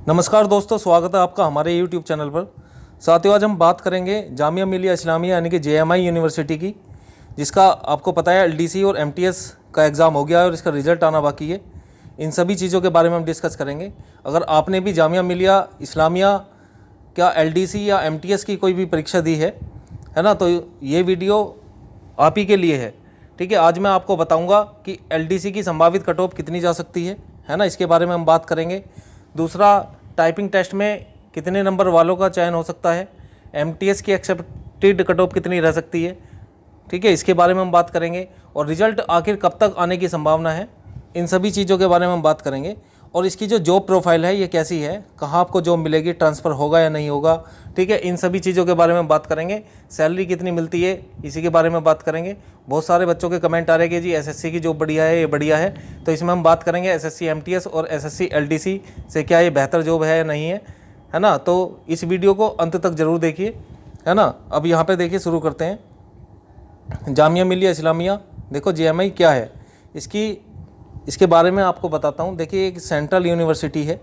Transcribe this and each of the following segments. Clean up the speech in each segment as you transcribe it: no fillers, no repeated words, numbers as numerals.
नमस्कार दोस्तों, स्वागत है आपका हमारे YouTube चैनल पर। साथियों, आज हम बात करेंगे जामिया मिलिया इस्लामिया यानी कि JMI यूनिवर्सिटी की, जिसका आपको पता है LDC और MTS का एग्ज़ाम हो गया है और इसका रिज़ल्ट आना बाकी है। इन सभी चीज़ों के बारे में हम डिस्कस करेंगे। अगर आपने भी जामिया मिलिया इस्लामिया क्या LDC या MTS की कोई भी परीक्षा दी है ना, तो ये वीडियो आप ही के लिए है। ठीक है, आज मैं आपको बताऊंगा कि LDC की संभावित कट ऑफ कितनी जा सकती है ना, इसके बारे में हम बात करेंगे। दूसरा, टाइपिंग टेस्ट में कितने नंबर वालों का चयन हो सकता है, MTS की एक्सेप्टेड कट ऑफ कितनी रह सकती है, ठीक है, इसके बारे में हम बात करेंगे। और रिजल्ट आखिर कब तक आने की संभावना है, इन सभी चीज़ों के बारे में हम बात करेंगे। और इसकी जो जॉब प्रोफाइल है ये कैसी है, कहाँ आपको जॉब मिलेगी, ट्रांसफ़र होगा या नहीं होगा, ठीक है, इन सभी चीज़ों के बारे में बात करेंगे। सैलरी कितनी मिलती है इसी के बारे में बात करेंगे। बहुत सारे बच्चों के कमेंट आ रहे हैं कि जी SSC की जॉब बढ़िया है, ये बढ़िया है, तो इसमें हम बात करेंगे SSC MTS और SSC LDC से क्या ये बेहतर जॉब है या नहीं है ना। तो इस वीडियो को अंत तक ज़रूर देखिए, है ना। अब यहाँ पर देखिए, शुरू करते हैं। जामिया मिलिया इस्लामिया, देखो JMI क्या है, इसके बारे में आपको बताता हूँ। देखिए, एक सेंट्रल यूनिवर्सिटी है,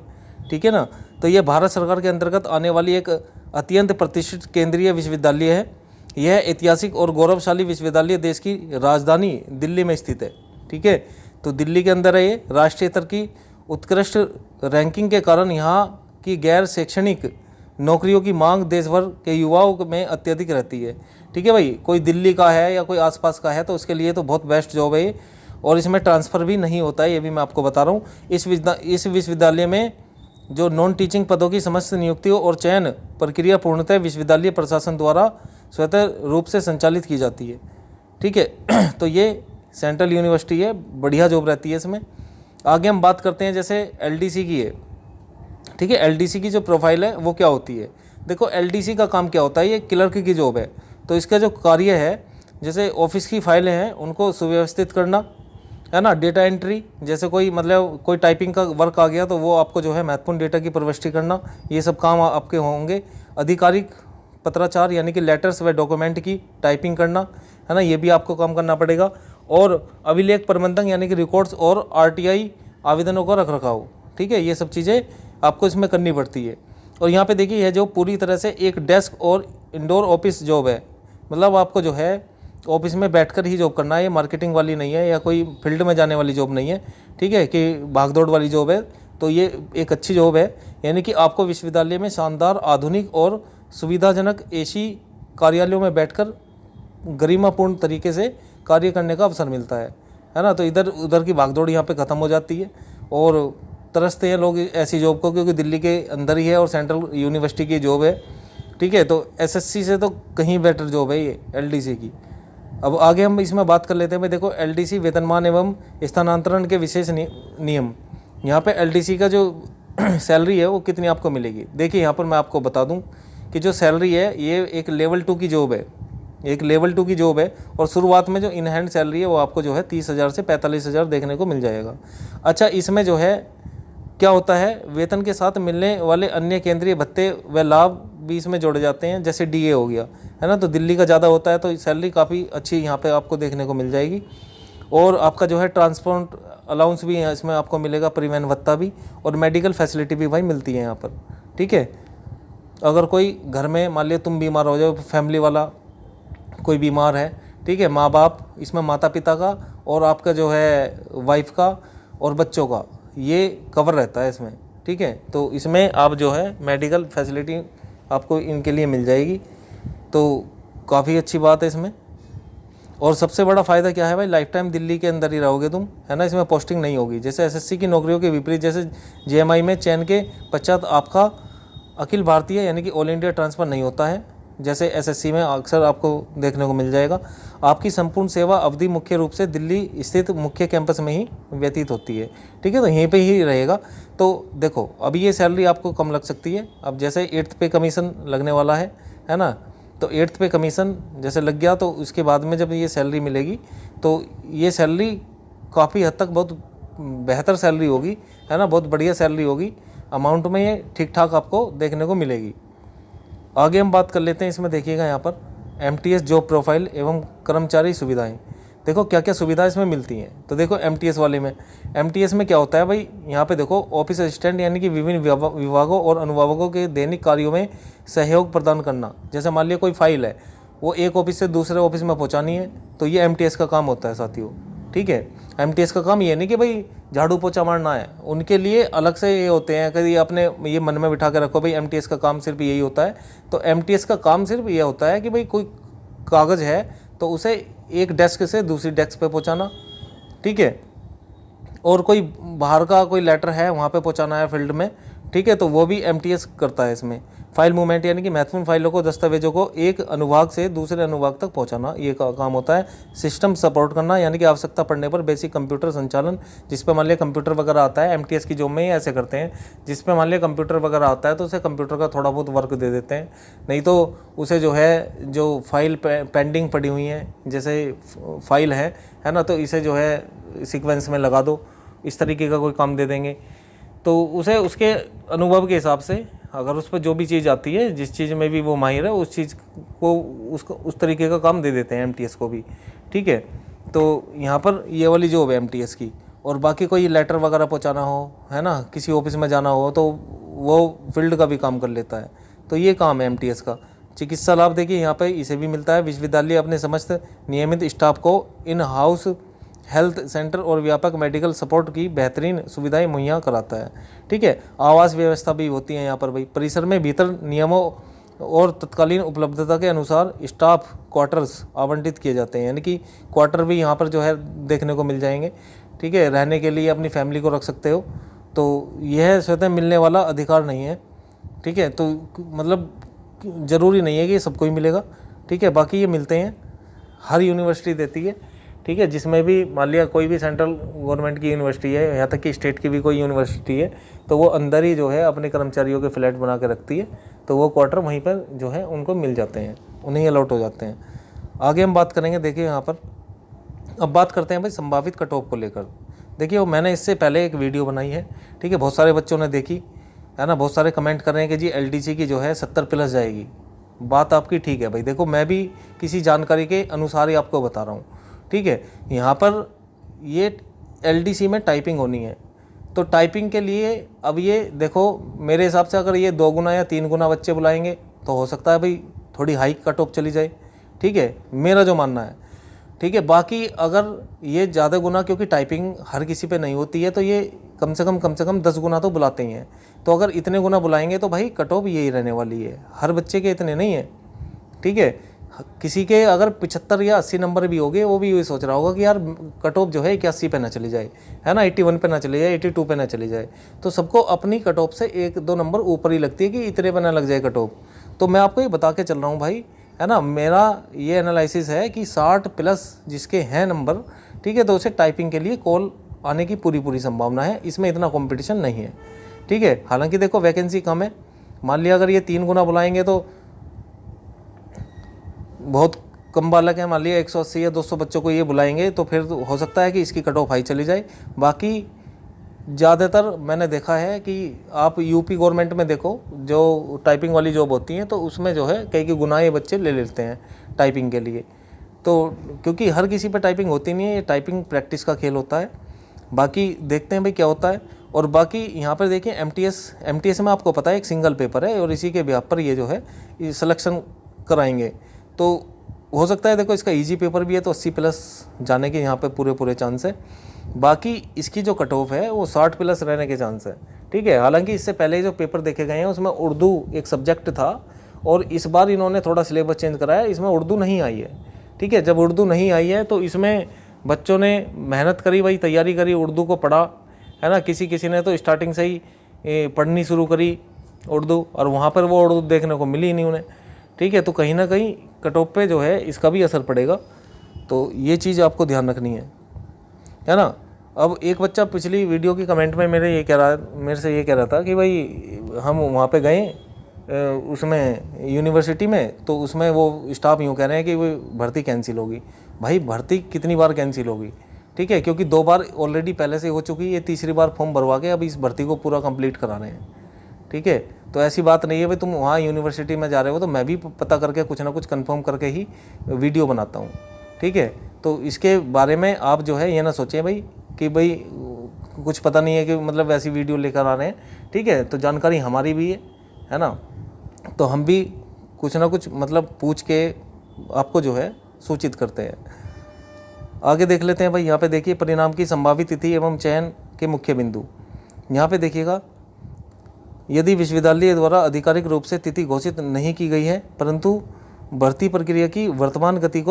ठीक है ना। तो ये भारत सरकार के अंतर्गत आने वाली एक अत्यंत प्रतिष्ठित केंद्रीय विश्वविद्यालय है। यह ऐतिहासिक और गौरवशाली विश्वविद्यालय देश की राजधानी दिल्ली में स्थित है, ठीक है। तो दिल्ली के अंदर है ये। राष्ट्रीय स्तर की उत्कृष्ट रैंकिंग के कारण यहाँ की गैर शैक्षणिक नौकरियों की मांग देश भर के युवाओं में अत्यधिक रहती है, ठीक है भाई। कोई दिल्ली का है या कोई आसपास का है तो उसके लिए तो बहुत बेस्ट जॉब है ये। और इसमें ट्रांसफ़र भी नहीं होता है, ये भी मैं आपको बता रहा हूँ। इस विश्वविद्यालय में जो नॉन टीचिंग पदों की समस्त नियुक्तियों और चयन प्रक्रिया पूर्णतः विश्वविद्यालय प्रशासन द्वारा स्वतः रूप से संचालित की जाती है, ठीक है। तो ये सेंट्रल यूनिवर्सिटी है, बढ़िया जॉब रहती है इसमें। आगे हम बात करते हैं जैसे LDC की है, ठीक है। LDC की जो प्रोफाइल है वो क्या होती है, देखो LDC का काम क्या होता है, ये क्लर्क की जॉब है। तो इसका जो कार्य है, जैसे ऑफिस की फाइलें हैं उनको सुव्यवस्थित करना, है ना। डेटा एंट्री, जैसे कोई मतलब कोई टाइपिंग का वर्क आ गया तो वो आपको जो है महत्वपूर्ण डेटा की प्रविष्टि करना, ये सब काम आपके होंगे। आधिकारिक पत्राचार यानी कि लेटर्स व डॉक्यूमेंट की टाइपिंग करना, है ना, ये भी आपको काम करना पड़ेगा। और अभिलेख प्रबंधन यानी कि रिकॉर्ड्स और RTI आवेदनों का रख रखाव, ठीक है, ये सब चीज़ें आपको इसमें करनी पड़ती है। और यहाँ पे देखिए, यह जो पूरी तरह से एक डेस्क और इंडोर ऑफिस जॉब है, मतलब आपको जो है ऑफिस में बैठकर ही जॉब करना है, ये मार्केटिंग वाली नहीं है या कोई फील्ड में जाने वाली जॉब नहीं है, ठीक है, कि भागदौड़ वाली जॉब है। तो ये एक अच्छी जॉब है, यानी कि आपको विश्वविद्यालय में शानदार, आधुनिक और सुविधाजनक AC कार्यालयों में बैठकर गरिमापूर्ण तरीके से कार्य करने का अवसर मिलता है ना। तो इधर उधर की भागदौड़ यहाँ पे ख़त्म हो जाती है और तरसते हैं लोग ऐसी जॉब को, क्योंकि दिल्ली के अंदर ही है और सेंट्रल यूनिवर्सिटी की जॉब है, ठीक है। तो SSC से तो कहीं बेटर जॉब है ये LDC की। अब आगे हम इसमें बात कर लेते हैं भाई। देखो, LDC वेतनमान एवं स्थानांतरण के विशेष नियम। यहाँ पे LDC का जो सैलरी है वो कितनी आपको मिलेगी, देखिए यहाँ पर मैं आपको बता दूं कि जो सैलरी है ये एक लेवल 2 की जॉब है, एक लेवल 2 की जॉब है। और शुरुआत में जो इन हैंड सैलरी है वो आपको जो है 30,000 से 45,000 देखने को मिल जाएगा। अच्छा, इसमें जो है क्या होता है, वेतन के साथ मिलने वाले अन्य केंद्रीय भत्ते व लाभ भी इसमें जोड़े जाते हैं, जैसे DA हो गया, है ना। तो दिल्ली का ज़्यादा होता है तो सैलरी काफ़ी अच्छी यहाँ पे आपको देखने को मिल जाएगी। और आपका जो है ट्रांसपोर्ट अलाउंस भी है इसमें आपको मिलेगा, परिवहन भत्ता भी, और मेडिकल फैसिलिटी भी भाई मिलती है यहाँ पर, ठीक है। अगर कोई घर में मान लिया तुम बीमार हो जाओ, फैमिली वाला कोई बीमार है, ठीक है, माँ बाप, इसमें माता पिता का और आपका जो है वाइफ का और बच्चों का ये कवर रहता है इसमें, ठीक है। तो इसमें आप जो है मेडिकल फैसिलिटी आपको इनके लिए मिल जाएगी, तो काफ़ी अच्छी बात है इसमें। और सबसे बड़ा फ़ायदा क्या है भाई, लाइफ टाइम दिल्ली के अंदर ही रहोगे तुम, है ना। इसमें पोस्टिंग नहीं होगी, जैसे SSC की नौकरियों के विपरीत, जैसे JMI में चयन के पश्चात आपका अखिल भारतीय यानी कि ऑल इंडिया ट्रांसफ़र नहीं होता है, जैसे SSC में अक्सर आपको देखने को मिल जाएगा। आपकी संपूर्ण सेवा अवधि मुख्य रूप से दिल्ली स्थित मुख्य कैंपस में ही व्यतीत होती है, ठीक है, तो यहीं पे ही रहेगा। तो देखो, अभी ये सैलरी आपको कम लग सकती है। अब जैसे 8th पे कमीशन लगने वाला है ना, तो 8th पे कमीशन जैसे लग गया तो उसके बाद में जब ये सैलरी मिलेगी तो ये सैलरी काफ़ी हद तक बहुत बेहतर सैलरी होगी, है ना, बहुत बढ़िया सैलरी होगी। अमाउंट में ये ठीक ठाक आपको देखने को मिलेगी। आगे हम बात कर लेते हैं, इसमें देखिएगा यहाँ पर MTS जॉब प्रोफाइल एवं कर्मचारी सुविधाएं। देखो क्या क्या सुविधा इसमें मिलती हैं। तो देखो एमटीएस वाले में, एमटीएस में क्या होता है भाई, यहाँ पे देखो ऑफिस असिस्टेंट यानी कि विभिन्न विभागों और अनुभागों के दैनिक कार्यों में सहयोग प्रदान करना। जैसे मान लिया कोई फाइल है, वो एक ऑफिस से दूसरे ऑफिस में पहुँचानी है, तो ये एमटीएस का काम होता है साथियों। ठीक है, एमटीएस का काम ये नहीं कि भाई झाड़ू पोछा मारना है, उनके लिए अलग से ये होते हैं। कभी आपने ये मन में बिठा के रखो भाई एमटीएस का काम सिर्फ यही होता है, तो एमटीएस का काम सिर्फ ये होता है कि भाई कोई कागज़ है तो उसे एक डेस्क से दूसरी डेस्क पे पहुंचाना। ठीक है, और कोई बाहर का कोई लेटर है वहाँ पे पहुँचाना है फील्ड में। ठीक है, तो वो भी एमटीएस करता है इसमें। फाइल मूवमेंट यानी कि महत्वपूर्ण फाइलों को, दस्तावेजों को एक अनुभाग से दूसरे अनुभाग तक पहुंचाना, ये काम होता है। सिस्टम सपोर्ट करना यानी कि आवश्यकता पड़ने पर बेसिक कंप्यूटर संचालन, जिस पे मान लिया कंप्यूटर वगैरह आता है, एमटीएस की जॉब में ही ऐसे करते हैं। जिस पे मान लिया कंप्यूटर वगैरह आता है तो उसे कंप्यूटर का थोड़ा बहुत वर्क दे देते हैं, नहीं तो उसे जो है जो फाइल पेंडिंग पड़ी हुई हैं, जैसे फाइल है ना, तो इसे जो है सीक्वेंस में लगा दो, इस तरीके का कोई काम दे देंगे। तो उसे उसके अनुभव के हिसाब से अगर उस पर जो भी चीज़ आती है, जिस चीज़ में भी वो माहिर है, उस चीज़ को उसको उस तरीके का काम दे देते हैं एमटीएस को भी। ठीक है, तो यहाँ पर ये वाली जॉब है एमटीएस की। और बाकी कोई लेटर वगैरह पहुँचाना हो, है ना, किसी ऑफिस में जाना हो, तो वो फील्ड का भी काम कर लेता है। तो ये काम है एमटीएस का। चिकित्सा लाभ देखिए यहाँ पे इसे भी मिलता है। विश्वविद्यालय अपने समस्त नियमित स्टाफ को इन हाउस हेल्थ सेंटर और व्यापक मेडिकल सपोर्ट की बेहतरीन सुविधाएं मुहैया कराता है। ठीक है, आवास व्यवस्था भी होती है यहाँ पर भाई। परिसर में भीतर नियमों और तत्कालीन उपलब्धता के अनुसार स्टाफ क्वार्टर्स आवंटित किए जाते हैं, यानी कि क्वार्टर भी यहाँ पर जो है देखने को मिल जाएंगे। ठीक है, रहने के लिए अपनी फैमिली को रख सकते हो। तो यह स्वतः मिलने वाला अधिकार नहीं है। ठीक है, तो मतलब ज़रूरी नहीं है कि सबको ही मिलेगा। ठीक है, बाकी ये मिलते हैं, हर यूनिवर्सिटी देती है। ठीक है, जिसमें भी मान लिया कोई भी सेंट्रल गवर्नमेंट की यूनिवर्सिटी है, यहाँ तक कि स्टेट की भी कोई यूनिवर्सिटी है, तो वो अंदर ही जो है अपने कर्मचारियों के फ्लैट बना के रखती है, तो वो क्वार्टर वहीं पर जो है उनको मिल जाते हैं, उन्हें अलॉट हो जाते हैं। आगे हम बात करेंगे, देखिए यहाँ पर अब बात करते हैं भाई संभावित कट ऑफ को लेकर। देखिए वो मैंने इससे पहले एक वीडियो बनाई है। ठीक है, बहुत सारे बच्चों ने देखी है ना, बहुत सारे कमेंट कर रहे हैं कि जी एलडीसी की जो है 70+ जाएगी। बात आपकी ठीक है भाई, देखो मैं भी किसी जानकारी के अनुसार ही आपको बता रहा हूँ। ठीक है, यहाँ पर ये एलडीसी में टाइपिंग होनी है, तो टाइपिंग के लिए अब ये देखो मेरे हिसाब से अगर ये 2 गुना या 3 गुना बच्चे बुलाएंगे तो हो सकता है भाई थोड़ी हाई कट ऑफ चली जाए। ठीक है, मेरा जो मानना है। ठीक है, बाकी अगर ये ज़्यादा गुना, क्योंकि टाइपिंग हर किसी पे नहीं होती है, तो ये कम से कम 10 गुना तो बुलाते ही हैं। तो अगर इतने गुना बुलाएंगे तो भाई कट ऑफ यही रहने वाली है, हर बच्चे के इतने नहीं है। ठीक है, किसी के अगर 75 या 80 नंबर भी हो गए, वो भी यही सोच रहा होगा कि यार कट ऑफ जो है 81 पे ना चली जाए, है ना, 81 पे ना चली जाए, 82 पे ना चली जाए। तो सबको अपनी कट ऑफ से 1-2 नंबर ऊपर ही लगती है कि इतने पे ना लग जाए कट ऑफ। तो मैं आपको ये बता के चल रहा हूँ भाई, है ना, मेरा ये एनालिसिस है कि 60+ जिसके हैं नंबर, ठीक है, तो उसे टाइपिंग के लिए कॉल आने की पूरी संभावना है। इसमें इतना कंपटीशन नहीं है। ठीक है, हालांकि देखो वैकेंसी कम है। मान लिया अगर ये 3 गुना बुलाएंगे तो बहुत कम बालक हैं, मान लिया 180 या 200 बच्चों को ये बुलाएंगे, तो फिर हो सकता है कि इसकी कट ऑफ हाई चली जाए। बाकी ज़्यादातर मैंने देखा है कि आप यूपी गवर्नमेंट में देखो, जो टाइपिंग वाली जॉब होती हैं, तो उसमें जो है कई गुना ये बच्चे ले लेते हैं टाइपिंग के लिए। तो क्योंकि हर किसी पे टाइपिंग होती नहीं है, ये टाइपिंग प्रैक्टिस का खेल होता है। बाकी देखते हैं भाई क्या होता है। और बाकी यहाँ पर देखिए एमटीएस में आपको पता है एक सिंगल पेपर है, और इसी के बिहाफ पर ये जो है सिलेक्शन कराएंगे। तो हो सकता है देखो इसका इजी पेपर भी है, तो 80+ जाने के यहाँ पे पूरे चांस है। बाकी इसकी जो कट ऑफ है वो 60+ रहने के चांस है। ठीक है, हालांकि इससे पहले जो पेपर देखे गए हैं उसमें उर्दू एक सब्जेक्ट था, और इस बार इन्होंने थोड़ा सिलेबस चेंज कराया, इसमें उर्दू नहीं आई है। ठीक है, जब उर्दू नहीं आई है तो इसमें बच्चों ने मेहनत करी भाई, तैयारी करी, उर्दू को पढ़ा, है ना। किसी ने तो स्टार्टिंग से ही पढ़नी शुरू करी उर्दू, और वहाँ पर वो उर्दू देखने को मिली ही नहीं उन्हें। ठीक है, तो कहीं ना कहीं कट ऑफ पे जो है इसका भी असर पड़ेगा। तो ये चीज़ आपको ध्यान रखनी है ना। अब एक बच्चा पिछली वीडियो की कमेंट में मेरे से ये कह रहा था कि भाई हम वहाँ पे गए उसमें यूनिवर्सिटी में, तो उसमें वो स्टाफ यूँ कह रहे हैं कि वो भर्ती कैंसिल होगी। भाई भर्ती कितनी बार कैंसिल होगी? ठीक है, क्योंकि 2 बार ऑलरेडी पहले से हो चुकी है, ये तीसरी बार फॉर्म भरवा के अब इस भर्ती को पूरा कंप्लीट करा रहे हैं। ठीक है, तो ऐसी बात नहीं है भाई तुम वहाँ यूनिवर्सिटी में जा रहे हो, तो मैं भी पता करके कुछ ना कुछ कंफर्म करके ही वीडियो बनाता हूँ। ठीक है, तो इसके बारे में आप जो है ये ना सोचें भाई कि भाई कुछ पता नहीं है कि मतलब वैसी वीडियो लेकर आ रहे हैं, ठीक है। तो जानकारी हमारी भी है ना, तो हम भी कुछ ना कुछ मतलब पूछ के आपको जो है सूचित करते हैं। आगे देख लेते हैं भाई। यहाँ पे देखिए परिणाम की संभावित तिथि एवं चयन के मुख्य बिंदु। यहाँ पे देखिएगा, यदि विश्वविद्यालय द्वारा आधिकारिक रूप से तिथि घोषित नहीं की गई है, परंतु भर्ती प्रक्रिया की वर्तमान गति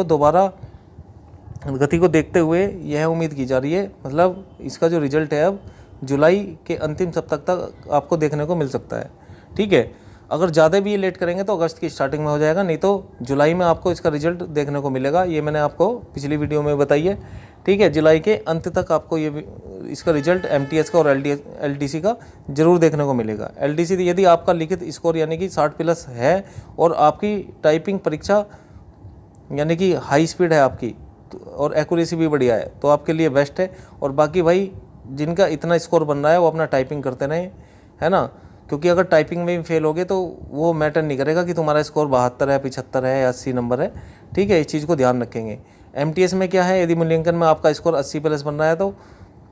को देखते हुए यह उम्मीद की जा रही है, मतलब इसका जो रिजल्ट है अब जुलाई के अंतिम सप्ताह तक आपको देखने को मिल सकता है, ठीक है। अगर ज़्यादा भी ये लेट करेंगे तो अगस्त की स्टार्टिंग में हो जाएगा, नहीं तो जुलाई में आपको इसका रिजल्ट देखने को मिलेगा। ये मैंने आपको पिछली वीडियो में बताई है, ठीक है। जुलाई के अंत तक आपको ये इसका रिजल्ट एमटीएस का और एलडीसी का जरूर देखने को मिलेगा। एलडीसी यदि आपका लिखित स्कोर यानी कि 60+ है और आपकी टाइपिंग परीक्षा यानी कि हाई स्पीड है आपकी और एक्यूरेसी भी बढ़िया है, तो आपके लिए बेस्ट है। और बाकी भाई जिनका इतना स्कोर बन रहा है वो अपना टाइपिंग करते रहें, है ना, क्योंकि अगर टाइपिंग में भी फेल हो गए तो वो मैटर नहीं करेगा कि तुम्हारा स्कोर 72 है, 75 है या 80 नंबर है, ठीक है। इस चीज़ को ध्यान रखेंगे। एमटीएस में क्या है, यदि मूल्यांकन में आपका स्कोर 80+ बन रहा है तो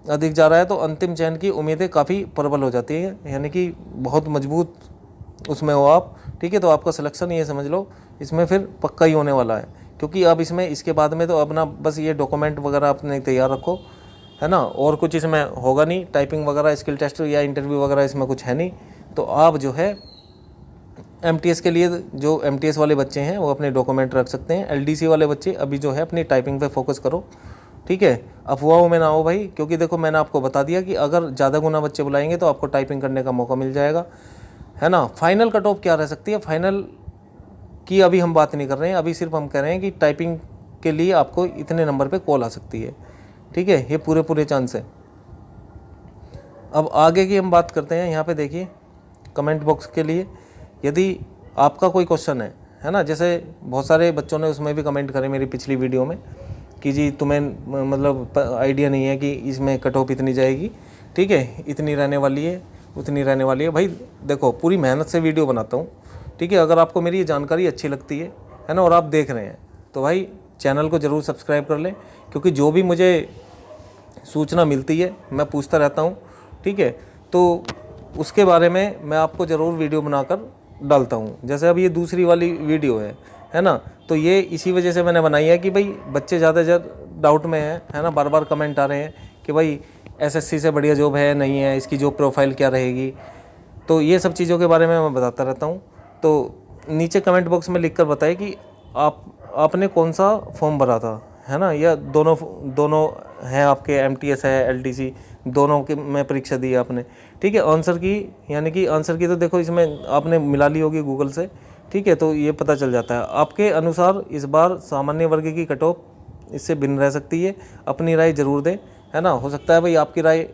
अधिक जा रहा है तो अंतिम चयन की उम्मीदें काफ़ी प्रबल हो जाती हैं, यानी कि बहुत मजबूत उसमें हो आप, ठीक है। तो आपका सिलेक्शन ये समझ लो इसमें फिर पक्का ही होने वाला है, क्योंकि अब इसमें इसके बाद में तो अपना बस ये डॉक्यूमेंट वगैरह अपने तैयार रखो, है ना, और कुछ इसमें होगा नहीं। टाइपिंग वगैरह स्किल टेस्ट या इंटरव्यू वगैरह इसमें कुछ है नहीं। तो आप जो है एमटीएस के लिए जो एमटीएस वाले बच्चे हैं वो अपने डॉक्यूमेंट रख सकते हैं। एलडीसी वाले बच्चे अभी जो है अपनी टाइपिंग पे फोकस करो, ठीक है। अफवाहों में ना हो भाई, क्योंकि देखो मैंने आपको बता दिया कि अगर ज़्यादा गुना बच्चे बुलाएंगे तो आपको टाइपिंग करने का मौका मिल जाएगा, है ना। फाइनल कट ऑफ क्या रह सकती है, फाइनल की अभी हम बात नहीं कर रहे हैं, अभी सिर्फ हम कह रहे हैं कि टाइपिंग के लिए आपको इतने नंबर पे कॉल आ सकती है, ठीक है। ये पूरे चांस है। अब आगे की हम बात करते हैं। यहाँ पे देखिए कमेंट बॉक्स के लिए, यदि आपका कोई क्वेश्चन है ना, जैसे बहुत सारे बच्चों ने उसमें भी कमेंट करे मेरी पिछली वीडियो में कि जी तुम्हें मतलब आइडिया नहीं है कि इसमें कट ऑफ इतनी जाएगी, ठीक है, इतनी रहने वाली है, उतनी रहने वाली है। भाई देखो पूरी मेहनत से वीडियो बनाता हूँ, ठीक है। अगर आपको मेरी ये जानकारी अच्छी लगती है ना, और आप देख रहे हैं तो भाई चैनल को ज़रूर सब्सक्राइब कर लें, क्योंकि जो भी मुझे सूचना मिलती है मैं पूछता रहता हूँ, ठीक है। तो उसके बारे में मैं आपको ज़रूर वीडियो बनाकर डालता हूँ। जैसे अब ये दूसरी वाली वीडियो है ना, तो ये इसी वजह से मैंने बनाई है कि भाई बच्चे ज़्यादा डाउट में है ना, बार बार कमेंट आ रहे हैं कि भाई एसएससी से बढ़िया जॉब है नहीं है, इसकी जॉब प्रोफाइल क्या रहेगी, तो ये सब चीज़ों के बारे में मैं बताता रहता हूँ। तो नीचे कमेंट बॉक्स में लिखकर बताएं कि आपने कौन सा फॉर्म भरा था, है ना, या दोनों हैं आपके, एमटीएस है एलडीसी, दोनों के में परीक्षा दी है आपने, ठीक है। आंसर की यानी कि आंसर की तो देखो इसमें आपने मिला ली होगी गूगल से, ठीक है, तो ये पता चल जाता है। आपके अनुसार इस बार सामान्य वर्ग की कट ऑफ इससे भिन्न रह सकती है, अपनी राय ज़रूर दें, है ना। हो सकता है भाई आपकी राय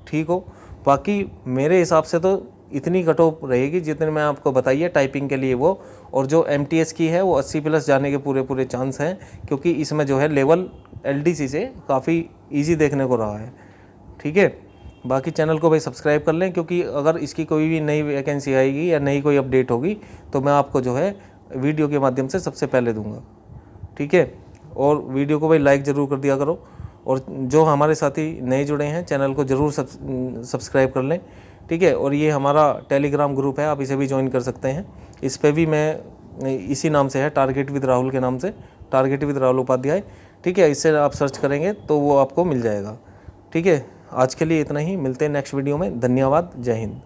ठीक हो, बाकी मेरे हिसाब से तो इतनी कट ऑफ रहेगी जितने मैं आपको बताइए टाइपिंग के लिए वो, और जो एमटीएस की है वो 80+ जाने के पूरे चांस हैं, क्योंकि इसमें जो है लेवल एलडीसी से काफ़ी इजी देखने को रहा है, ठीक है। बाकी चैनल को भाई सब्सक्राइब कर लें, क्योंकि अगर इसकी कोई भी नई वैकेंसी आएगी या नई कोई अपडेट होगी तो मैं आपको जो है वीडियो के माध्यम से सबसे पहले दूंगा, ठीक है। और वीडियो को भाई लाइक ज़रूर कर दिया करो, और जो हमारे साथी नए जुड़े हैं चैनल को ज़रूर सब्सक्राइब कर लें, ठीक है। और ये हमारा टेलीग्राम ग्रुप है, आप इसे भी ज्वाइन कर सकते हैं। इस पर भी मैं इसी नाम से है, टारगेट विद राहुल के नाम से, टारगेट विद राहुल उपाध्याय, ठीक है। इससे आप सर्च करेंगे तो वो आपको मिल जाएगा, ठीक है। आज के लिए इतना ही, मिलते हैं नेक्स्ट वीडियो में। धन्यवाद, जय हिंद।